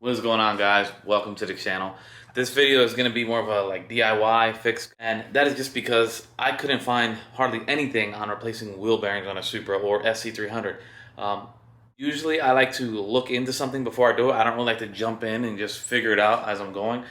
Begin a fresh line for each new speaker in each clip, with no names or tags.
What's going on, guys? Welcome to the channel. This video is going to be more of a DIY fix, and that is just because I couldn't find hardly anything on replacing wheel bearings on a Supra or SC300. Usually I like to look into something before I do it. I don't really like to jump in and just figure it out as I'm going,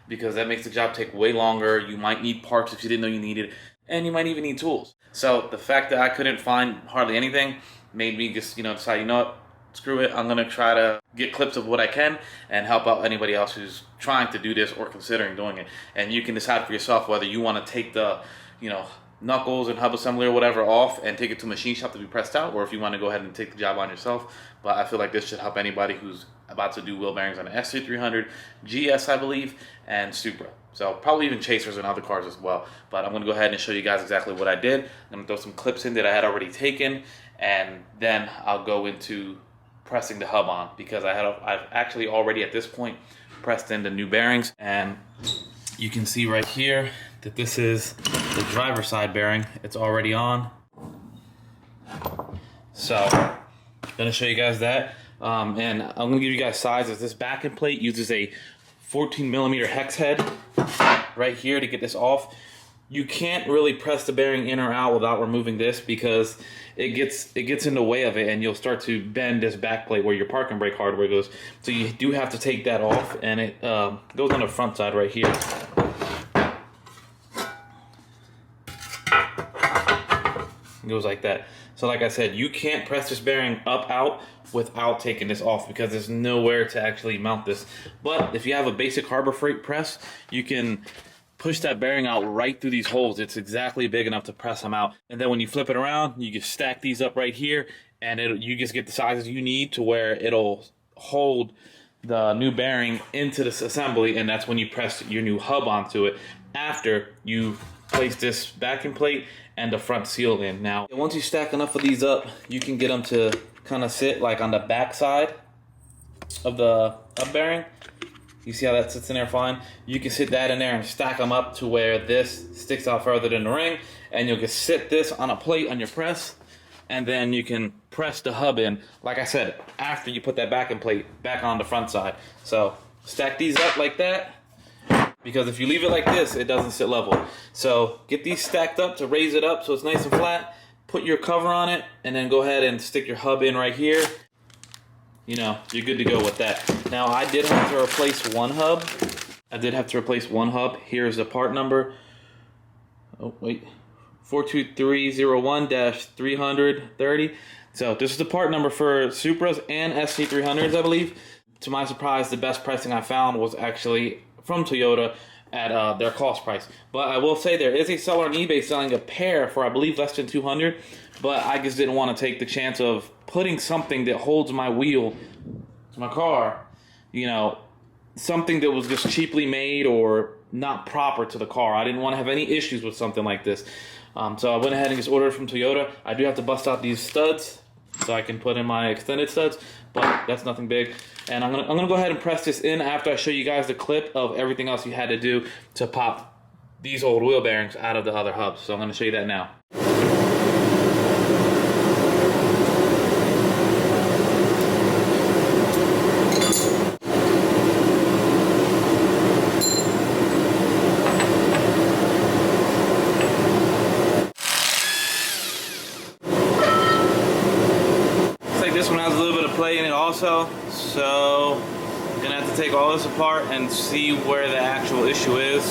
because that makes the job take way longer. You might need parts if you didn't know you needed, and you might even need tools. So the fact that I couldn't find hardly anything made me just decide, what, screw it, I'm gonna try to get clips of what I can and help out anybody else who's trying to do this or considering doing it. And you can decide for yourself whether you want to take the knuckles and hub assembly or whatever off and take it to a machine shop to be pressed out, or if you want to go ahead and take the job on yourself. But I feel like this should help anybody who's about to do wheel bearings on an SC300, GS I believe, and Supra. So probably even Chasers and other cars as well. But I'm going to go ahead and show you guys exactly what I did. I'm going to throw some clips in that I had already taken, and then I'll go into pressing the hub on, because I've actually already at this point pressed in the new bearings, and you can see right here that this is the driver's side bearing. It's already on. So I'm gonna show you guys that, and I'm gonna give you guys sizes. This backing plate uses a 14mm hex head right here to get this off. You can't really press the bearing in or out without removing this, because it gets in the way of it, and you'll start to bend this back plate where your parking brake hardware goes. So you do have to take that off, and it goes on the front side right here. It goes like that. So like I said, you can't press this bearing up out without taking this off, because there's nowhere to actually mount this. But if you have a basic Harbor Freight press, you can push that bearing out right through these holes. It's exactly big enough to press them out. And then when you flip it around, you just stack these up right here, and you just get the sizes you need to where it'll hold the new bearing into this assembly, and that's when you press your new hub onto it after you place this backing plate and the front seal in. Now, once you stack enough of these up, you can get them to kind of sit like on the back side of the hub bearing. You see how that sits in there fine? You can sit that in there and stack them up to where this sticks out further than the ring, and you'll just sit this on a plate on your press, and then you can press the hub in, like I said, after you put that backing plate back on the front side. So stack these up like that, because if you leave it like this, it doesn't sit level. So get these stacked up to raise it up so it's nice and flat. Put your cover on it, and then go ahead and stick your hub in right here. You're good to go with that. Now, I did have to replace one hub. Here's the part number. Oh, wait. 42301-330. So this is the part number for Supras and SC300s, I believe. To my surprise, the best pricing I found was actually from Toyota at their cost price. But I will say there is a seller on eBay selling a pair for, I believe, less than $200. But I just didn't want to take the chance of putting something that holds my wheel to my car, something that was just cheaply made or not proper to the car. I didn't want to have any issues with something like this. So I went ahead and just ordered it from Toyota. I do have to bust out these studs so I can put in my extended studs, but that's nothing big. And I'm gonna go ahead and press this in after I show you guys the clip of everything else you had to do to pop these old wheel bearings out of the other hubs. So I'm gonna show you that now. This one has a little bit of play in it also, so I'm gonna have to take all this apart and see where the actual issue is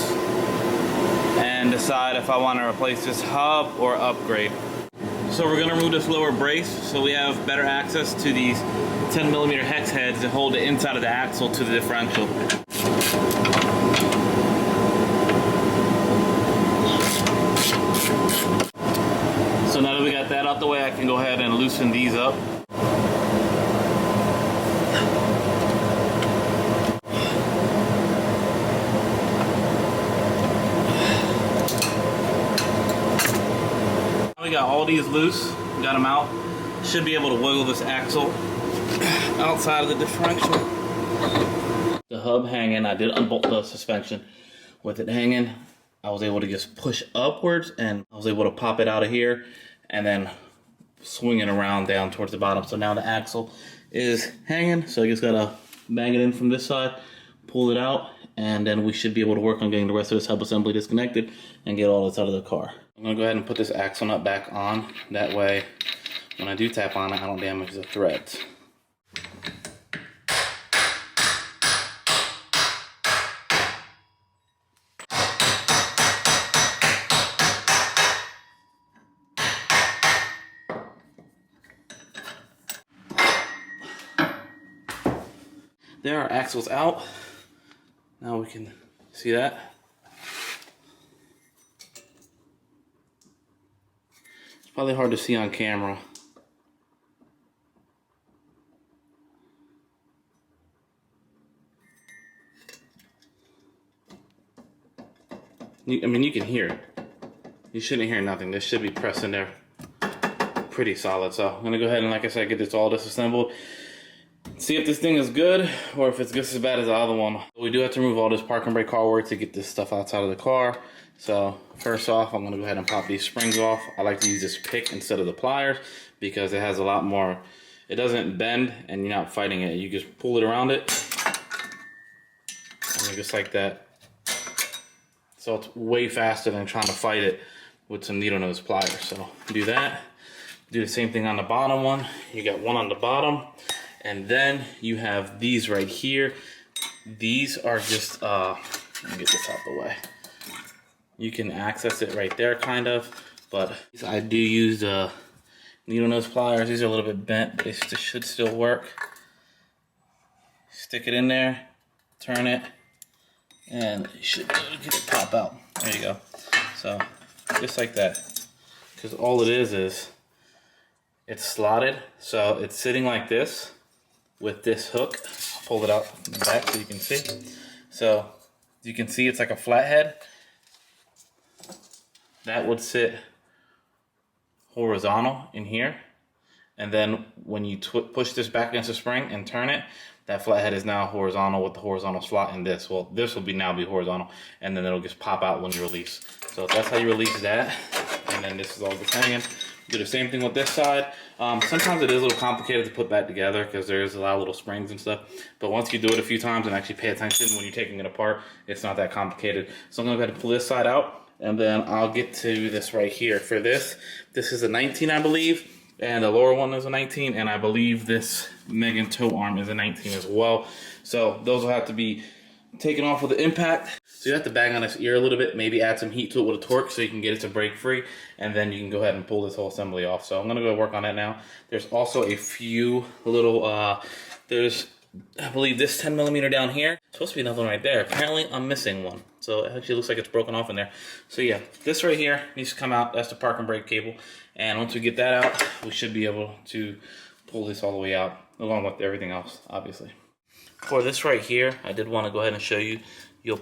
and decide if I want to replace this hub or upgrade. So we're gonna remove this lower brace so we have better access to these 10mm hex heads that hold the inside of the axle to the differential. So now that we got that out the way, I can go ahead and loosen these up. We got all these loose, got them out. Should be able to wiggle this axle outside of the differential. The hub hanging, I did unbolt the suspension. With it hanging, I was able to just push upwards, and I was able to pop it out of here and then swing it around down towards the bottom. So now the axle is hanging, so you just gotta bang it in from this side, pull it out, and then we should be able to work on getting the rest of this hub assembly disconnected and get all this out of the car. I'm gonna go ahead and put this axle nut back on. That way, when I do tap on it, I don't damage the threads. There, our axle's out. Now we can see that. It's probably hard to see on camera. I mean, you can hear it. You shouldn't hear nothing. This should be pressed in there pretty solid. So I'm gonna go ahead and, like I said, get this all disassembled. See if this thing is good or if it's just as bad as the other one. We do have to remove all this park and brake car work to get this stuff outside of the car. So first off, I'm gonna go ahead and pop these springs off. I like to use this pick instead of the pliers because it has a lot more, it doesn't bend and you're not fighting it. You just pull it around it and just like that. So it's way faster than trying to fight it with some needle nose pliers. So do that. Do the same thing on the bottom one. You got one on the bottom. And then you have these right here. These are just, let me get this out the way. You can access it right there, kind of. But I do use the needle nose pliers. These are a little bit bent, but they should still work. Stick it in there, turn it, and you should be able to get it pop out. There you go. So, just like that. Because all it is it's slotted. So it's sitting like this with this hook. I'll pull it out from the back so you can see. So you can see it's like a flathead. That would sit horizontal in here. And then when you push this back against the spring and turn it, that flathead is now horizontal with the horizontal slot in this. Well, this will now be horizontal, and then it'll just pop out when you release. So that's how you release that. And then this is all just hanging. Do the same thing with this side. Sometimes it is a little complicated to put back together because there's a lot of little springs and stuff. But once you do it a few times and actually pay attention when you're taking it apart, it's not that complicated. So I'm gonna go ahead and pull this side out, and then I'll get to this right here. For this is a 19, I believe, and the lower one is a 19, and I believe this Megan toe arm is a 19 as well. So those will have to be taken off with the impact. So you have to bang on this ear a little bit, maybe add some heat to it with a torque so you can get it to break free, and then you can go ahead and pull this whole assembly off. So I'm gonna go work on that now. There's also a few little, there's, I believe this 10mm down here. It's supposed to be another one right there. Apparently I'm missing one. So it actually looks like it's broken off in there. So yeah, this right here needs to come out. That's the park and brake cable. And once we get that out, we should be able to pull this all the way out, along with everything else, obviously. For this right here, I did want to go ahead and show you. You'll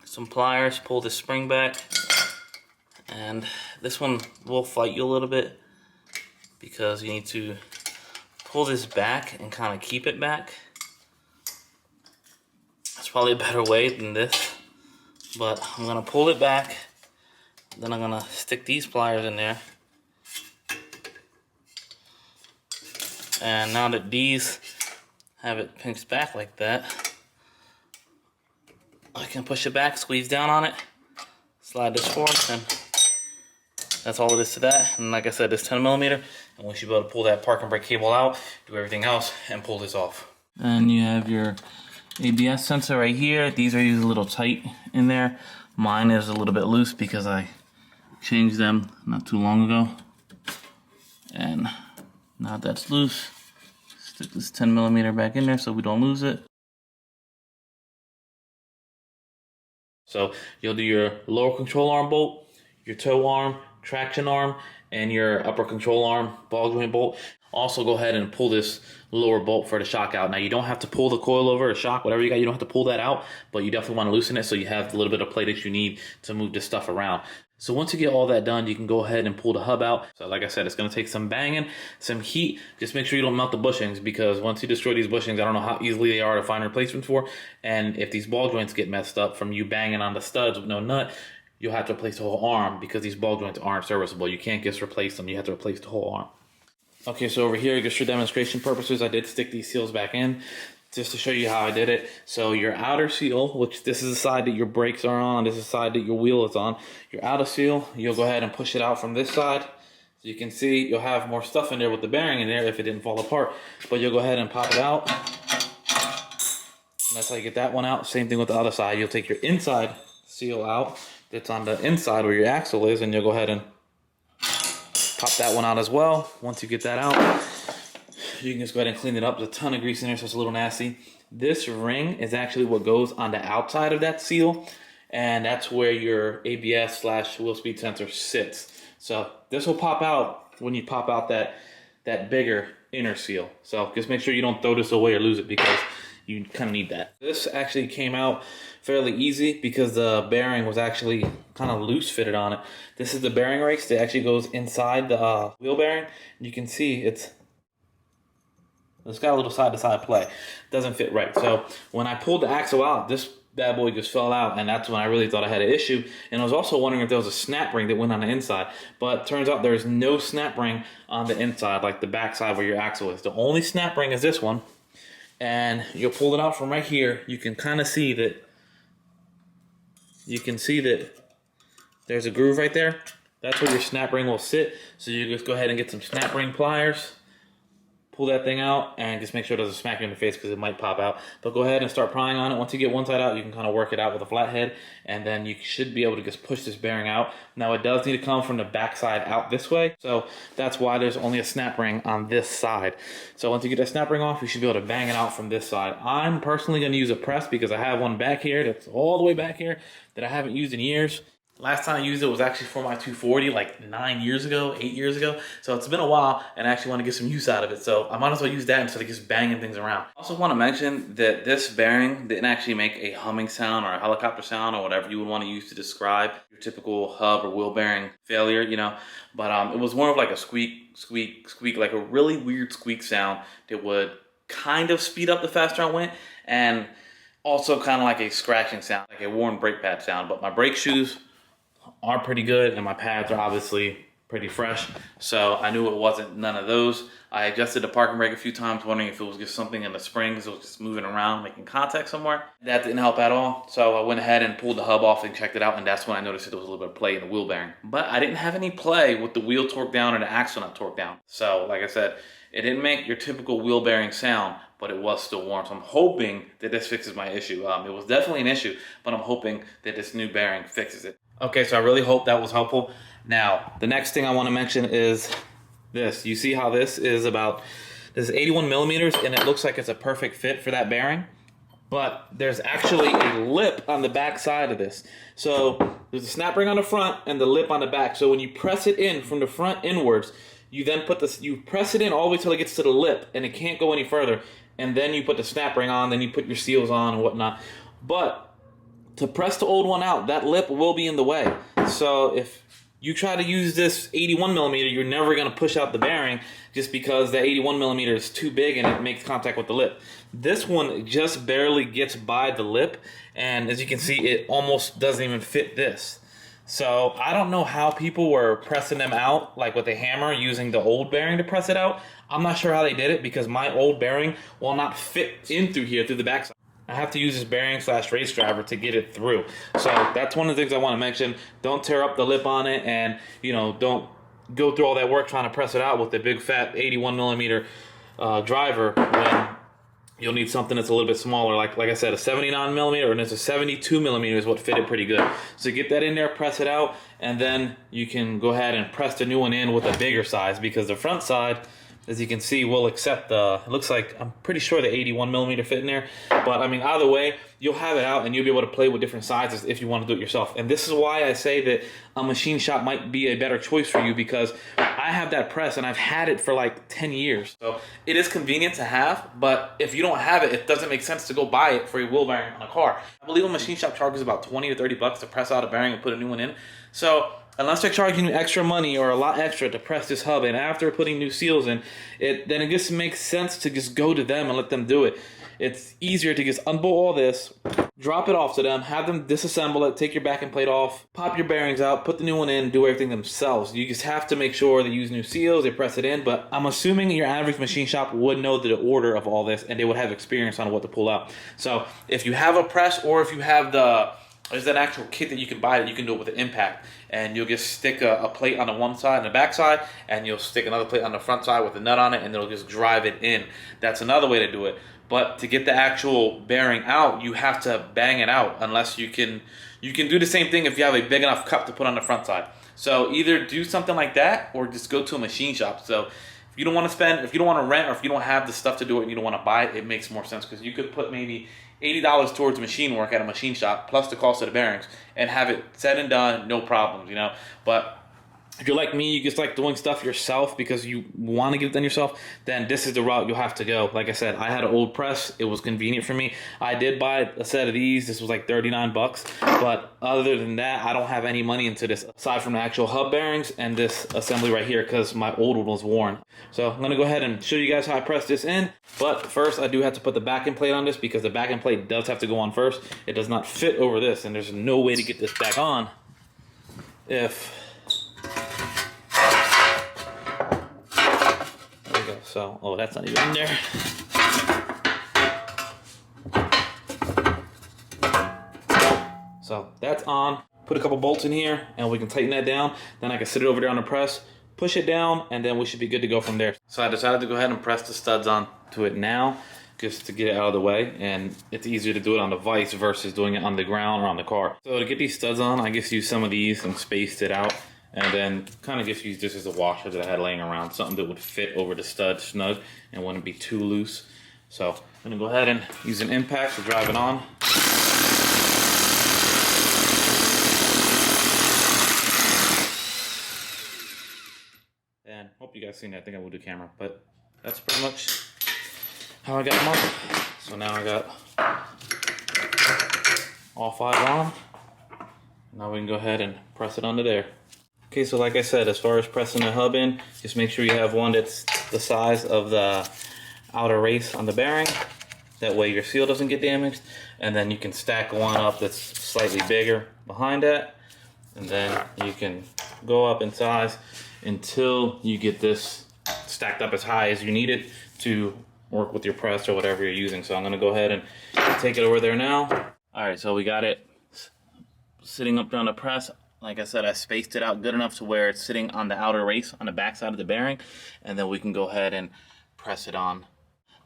some pliers, pull this spring back, and this one will fight you a little bit because you need to pull this back and kind of keep it back. That's probably a better way than this, but I'm gonna pull it back, then I'm gonna stick these pliers in there, and now that these have it pinched back like that, I can push it back, squeeze down on it, slide this forward, and that's all it is to that. And like I said, it's 10mm, and we should be able to pull that park and brake cable out, do everything else, and pull this off. And you have your ABS sensor right here. These are usually a little tight in there. Mine is a little bit loose because I changed them not too long ago. And now that's loose, stick this 10mm back in there so we don't lose it. So you'll do your lower control arm bolt, your toe arm, traction arm, and your upper control arm ball joint bolt. Also go ahead and pull this lower bolt for the shock out. Now you don't have to pull the coil over or shock, whatever you got, you don't have to pull that out, but you definitely want to loosen it so you have the little bit of play that you need to move this stuff around. So once you get all that done, you can go ahead and pull the hub out. So like I said, it's going to take some banging, some heat. Just make sure you don't melt the bushings, because once you destroy these bushings, I don't know how easily they are to find replacements for. And if these ball joints get messed up from you banging on the studs with no nut, you'll have to replace the whole arm, because these ball joints aren't serviceable. You can't just replace them. You have to replace the whole arm. Okay, so over here, just for demonstration purposes, I did stick these seals back in. just to show you how I did it. So your outer seal, which this is the side that your brakes are on, this is the side that your wheel is on. Your outer seal, you'll go ahead and push it out from this side. So you can see you'll have more stuff in there with the bearing in there if it didn't fall apart. But you'll go ahead and pop it out. And that's how you get that one out. Same thing with the other side. You'll take your inside seal out that's on the inside where your axle is, and you'll go ahead and pop that one out as well. Once you get that out, you can just go ahead and clean it up. There's a ton of grease in there, so it's a little nasty. This ring is actually what goes on the outside of that seal, and that's where your ABS/wheel speed sensor sits. So this will pop out when you pop out that bigger inner seal. So just make sure you don't throw this away or lose it, because you kind of need that. This actually came out fairly easy because the bearing was actually kind of loose fitted on it. This is the bearing race that actually goes inside the wheel bearing. You can see it's got a little side-to-side play. Doesn't fit right. So when I pulled the axle out, this bad boy just fell out, and that's when I really thought I had an issue. And I was also wondering if there was a snap ring that went on the inside, but turns out there's no snap ring on the inside, like the back side where your axle is. The only snap ring is this one, and you'll pull it out from right here. You can kind of see that. You can see that there's a groove right there. That's where your snap ring will sit. So you just go ahead and get some snap ring pliers, pull that thing out, and just make sure it doesn't smack you in the face because it might pop out. But go ahead and start prying on it. Once you get one side out, you can kind of work it out with a flathead, and then you should be able to just push this bearing out. Now it does need to come from the back side out this way, so that's why there's only a snap ring on this side. So once you get that snap ring off, you should be able to bang it out from this side. I'm personally going to use a press because I have one back here that's all the way back here that I haven't used in years. Last time I used it was actually for my 240 like 9 years ago, 8 years ago. So it's been a while, and I actually want to get some use out of it. So I might as well use that instead of just banging things around. I also want to mention that this bearing didn't actually make a humming sound or a helicopter sound or whatever you would want to use to describe your typical hub or wheel bearing failure, you know. But it was more of like a squeak, squeak, squeak, like a really weird squeak sound that would kind of speed up the faster I went, and also kind of like a scratching sound, like a worn brake pad sound. But my brake shoes are pretty good, and my pads are obviously pretty fresh, so I knew it wasn't none of those. I adjusted the parking brake a few times, wondering if it was just something in the springs, it was just moving around, making contact somewhere. That didn't help at all, so I went ahead and pulled the hub off and checked it out, and that's when I noticed that there was a little bit of play in the wheel bearing. But I didn't have any play with the wheel torque down or the axle not torque down. So like I said, it didn't make your typical wheel bearing sound, but it was still warm. So I'm hoping that this fixes my issue. It was definitely an issue, but I'm hoping that this new bearing fixes it. Okay, so I really hope that was helpful. Now, the next thing I want to mention is this. You see how this is 81 millimeters, and it looks like it's a perfect fit for that bearing. But there's actually a lip on the back side of this. So there's a snap ring on the front and the lip on the back. So when you press it in from the front inwards, you then you press it in all the way till it gets to the lip, and it can't go any further. And then you put the snap ring on, then you put your seals on and whatnot. But to press the old one out, that lip will be in the way. So if you try to use this 81 millimeter, you're never going to push out the bearing just because the 81 millimeter is too big and it makes contact with the lip. This one just barely gets by the lip, and as you can see, it almost doesn't even fit this. So I don't know how people were pressing them out like with a hammer using the old bearing to press it out. I'm not sure how they did it because my old bearing will not fit in through here through the backside. I have to use this bearing/race driver to get it through. So that's one of the things I want to mention. Don't tear up the lip on it, and don't go through all that work trying to press it out with the big fat 81 millimeter driver when you'll need something that's a little bit smaller. Like I said, a 79 millimeter and it's a 72 millimeter is what fit it pretty good. So get that in there, press it out, and then you can go ahead and press the new one in with a bigger size, because the front side, as you can see, will accept it looks like, I'm pretty sure the 81 millimeter fit in there. But I mean, either way, you'll have it out and you'll be able to play with different sizes if you want to do it yourself. And this is why I say that a machine shop might be a better choice for you, because I have that press and I've had it for like 10 years. So it is convenient to have, but if you don't have it, it doesn't make sense to go buy it for a wheel bearing on a car. I believe a machine shop charges about 20 or 30 bucks to press out a bearing and put a new one in. So unless they're charging you extra money or a lot extra to press this hub, and after putting new seals in, then it just makes sense to just go to them and let them do it. It's easier to just unbolt all this, drop it off to them, have them disassemble it, take your backing plate off, pop your bearings out, put the new one in, do everything themselves. You just have to make sure they use new seals, they press it in, but I'm assuming your average machine shop would know the order of all this and they would have experience on what to pull out. So if you have a press, or if you have there's an actual kit that you can buy that you can do it with an impact, and you'll just stick a plate on the one side and the back side, and you'll stick another plate on the front side with a nut on it, and it'll just drive it in. That's another way to do it. But to get the actual bearing out, you have to bang it out, unless you can do the same thing if you have a big enough cup to put on the front side. So either do something like that or just go to a machine shop. So if you don't want to spend, if you don't want to rent, or if you don't have the stuff to do it and you don't want to buy it, it makes more sense, because you could put maybe $80 towards machine work at a machine shop plus the cost of the bearings and have it said and done, no problems, you know. But if you're like me, you just like doing stuff yourself because you want to get it done yourself, then this is the route you'll have to go. Like I said, I had an old press. It was convenient for me. I did buy a set of these. This was like 39 bucks. But other than that, I don't have any money into this aside from the actual hub bearings and this assembly right here, because my old one was worn. So I'm going to go ahead and show you guys how I press this in. But first, I do have to put the backing plate on this, because the backing plate does have to go on first. It does not fit over this, and there's no way to get this back on if... So, oh, that's not even in there. So that's on. Put a couple bolts in here and we can tighten that down. Then I can sit it over there on the press, push it down, and then we should be good to go from there. So I decided to go ahead and press the studs on to it now, just to get it out of the way. And it's easier to do it on the vise versus doing it on the ground or on the car. So to get these studs on, I just used some of these and spaced it out. And then kind of just use this as a washer that I had laying around, something that would fit over the stud snug and wouldn't be too loose. So I'm gonna go ahead and use an impact to drive it on. And hope you guys seen that. I think I will do camera, but that's pretty much how I got them on. So now I got all 5 on. Now we can go ahead and press it onto there. Okay, so like I said, as far as pressing the hub in, just make sure you have one that's the size of the outer race on the bearing. That way your seal doesn't get damaged. And then you can stack one up that's slightly bigger behind that. And then you can go up in size until you get this stacked up as high as you need it to work with your press or whatever you're using. So I'm gonna go ahead and take it over there now. All right, so we got it sitting up there on the press. Like I said, I spaced it out good enough to where it's sitting on the outer race on the back side of the bearing, and then we can go ahead and press it on.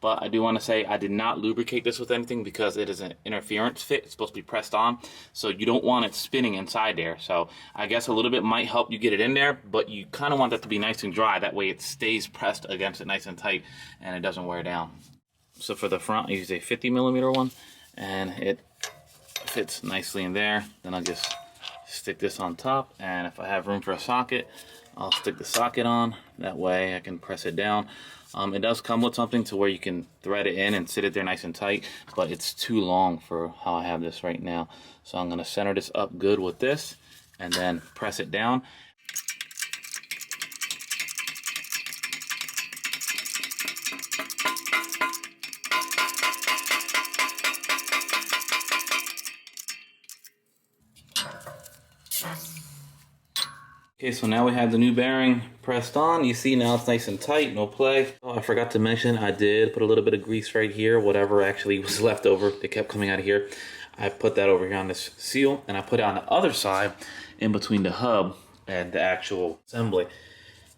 But I do want to say I did not lubricate this with anything because it is an interference fit. It's supposed to be pressed on, so you don't want it spinning inside there. So I guess a little bit might help you get it in there, but you kind of want that to be nice and dry. That way it stays pressed against it nice and tight and it doesn't wear down. So for the front, I used a 50mm one, and it fits nicely in there. Then I'll just stick this on top, and if I have room for a socket, I'll stick the socket on. That way I can press it down. It does come with something to where you can thread it in and sit it there nice and tight, but it's too long for how I have this right now. So I'm going to center this up good with this and then press it down. Okay, so now we have the new bearing pressed on. You see now it's nice and tight, no play. Oh, I forgot to mention, I did put a little bit of grease right here, whatever actually was left over that kept coming out of here. I put that over here on this seal, and I put it on the other side in between the hub and the actual assembly.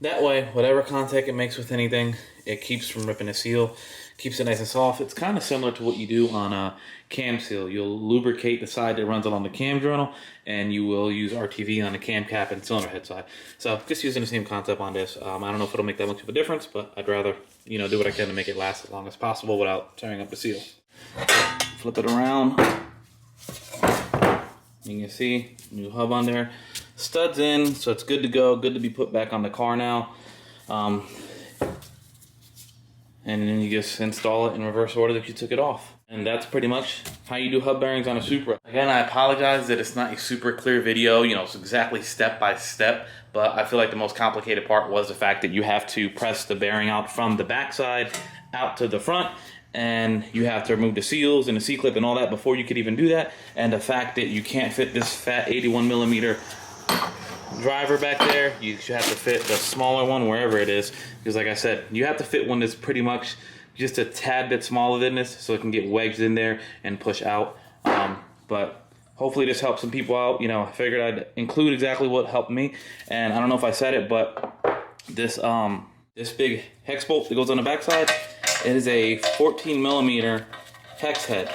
That way, whatever contact it makes with anything, it keeps from ripping the seal, keeps it nice and soft. It's kind of similar to what you do on a cam seal. You'll lubricate the side that runs along the cam journal, and you will use RTV on the cam cap and cylinder head side. So just using the same concept on this. I don't know if it'll make that much of a difference, but I'd rather, you know, do what I can to make it last as long as possible without tearing up the seal. Flip it around. You can see new hub on there. Studs in, so it's good to go, good to be put back on the car now. And then you just install it in reverse order that you took it off. And that's pretty much how you do hub bearings on a Supra. Again, I apologize that it's not a super clear video, you know, it's exactly step by step, but I feel like the most complicated part was the fact that you have to press the bearing out from the back side out to the front, and you have to remove the seals and the C-clip and all that before you could even do that. And the fact that you can't fit this fat 81 millimeter driver back there, you should have to fit the smaller one wherever it is, because like I said, you have to fit one that's pretty much just a tad bit smaller than this so it can get wedged in there and push out. But hopefully this helps some people out. You know, I figured I'd include exactly what helped me, and I don't know if I said it, but this this big hex bolt that goes on the backside, it is a 14 millimeter hex head.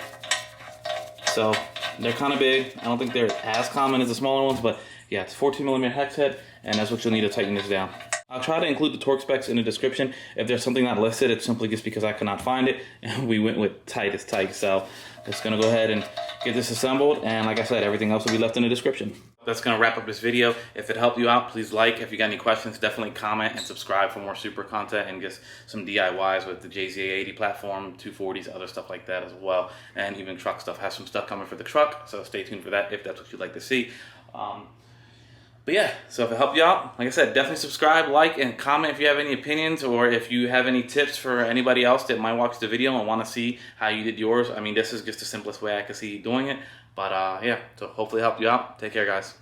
So they're kind of big. I don't think they're as common as the smaller ones, but yeah, it's 14 millimeter hex head, and that's what you'll need to tighten this down. I'll try to include the torque specs in the description. If there's something not listed, it's simply just because I could not find it, and we went with tight as tight. So just gonna go ahead and get this assembled, and like I said, everything else will be left in the description. That's gonna wrap up this video. If it helped you out, please like. If you got any questions, definitely comment and subscribe for more Supra content and just some DIYs with the JZA80 platform, 240s, other stuff like that as well, and even truck stuff. Has some stuff coming for the truck, so stay tuned for that if that's what you'd like to see. But yeah, so if it helped you out, like I said, definitely subscribe, like, and comment if you have any opinions, or if you have any tips for anybody else that might watch the video and want to see how you did yours. I mean, this is just the simplest way I could see doing it. But yeah, so hopefully it helped you out. Take care, guys.